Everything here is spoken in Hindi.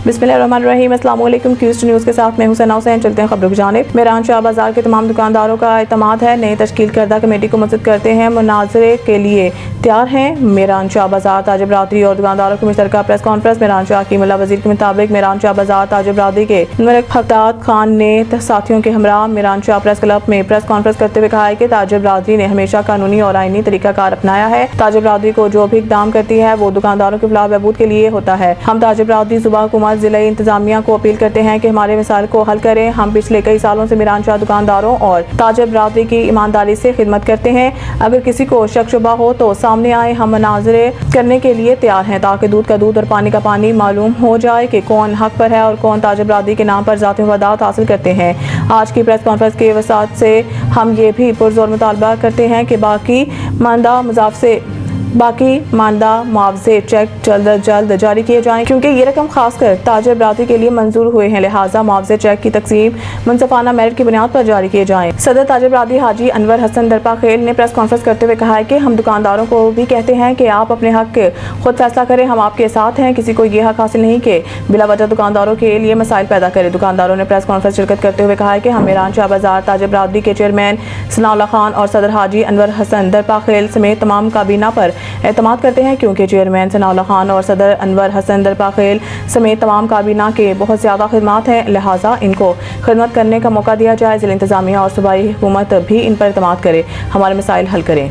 बिस्मिल्लाहिर्रहमानिर्रहीम। अस्सलाम वालेकुम। क्यूस्ट न्यूज़ के साथ मैं हुसैन हुसैन। चलते हैं खबरों की जानिब। मेरान शाह बाजार के तमाम दुकानदारों का एतमाद है, नई तश्कील करदा कमेटी को मजबूत करते हैं, मुनाजरे के लिए तैयार हैं। मेरान शाह बाजार ताजिर बरादरी और दुकानदारों की मुश्तरका प्रेस कॉन्फ्रेंस। मेरान शाह की मुल्ला वजीर के मुताबिक मेरान शाह बाजार ताजिर बरादरी के मलिक हफ्ताब खान ने साथियों के हमरा मेरान शाह प्रेस क्लब में प्रेस कॉन्फ्रेंस करते हुए कहा है कि ताजिर बरादरी ने हमेशा कानूनी और आईनी तरीकाकार अपनाया है। ताजिर बरादरी को जो भी इक़दाम करती है वो दुकानदारों के फलाह बहबूद के लिए होता है। हम ताजिर बरादरी सूबा हुकूमत जिला इंतजामिया को अपील करते हैं कि हमारे मसाइल को हल करें। हम पिछले कई सालों से मेरान शाह दुकानदारों और ताजिर बरादरी की ईमानदारी से खिदमत करते हैं। अगर किसी को शक शुबा हो तो सामने आए, हम मुनाजरे करने के लिए तैयार हैं ताकि दूध का दूध और पानी का पानी मालूम हो जाए कि कौन हक पर है और कौन ताजिर बरादरी के नाम पर ज़ाती मफादात हासिल करते हैं। आज की प्रेस कॉन्फ्रेंस के वसात से हम ये भी पुरजोर मुतालबा करते हैं कि बाकी मानदा मुआवजे चेक जल्द अज जल्द जारी किए जाएं, क्योंकि ये रकम खासकर ताजिर बरादरी के लिए मंजूर हुए हैं। लिहाजा मुआवजे चेक की तकसीम मुनसफाना मेरिट की बुनियाद पर जारी किए जाएं। सदर ताजिर बरादरी हाजी अनवर हसन दरपाखेल ने प्रेस कॉन्फ्रेंस करते हुए कहा है कि हम दुकानदारों को भी कहते हैं कि आप अपने हक खुद फैसला करें, हम आपके साथ हैं। किसी को ये हक हासिल नहीं कि बिला वजह दुकानदारों के लिए मसाइल पैदा करें। दुकानदारों ने प्रेस कॉन्फ्रेंस शिरकत करते हुए कहा है कि हम मेरान शाह बाजार ताजिर बरादरी के चेयरमैन सनाउल्लाह खान और सदर हाजी अनवर हसन दरपाखेल समेत तमाम काबीना पर एतमाद करते हैं, क्योंकि चेयरमैन सनाउल्लाह खान और सदर अनवर हसन दरपाखेल समेत तमाम काबीना के बहुत ज़्यादा खिदमत हैं। लिहाजा इनको खिदमत करने का मौका दिया जाए। जिला इंतजामिया और सूबाई हुकूमत भी इन पर एतमाद करे, हमारे मसाइल हल करें।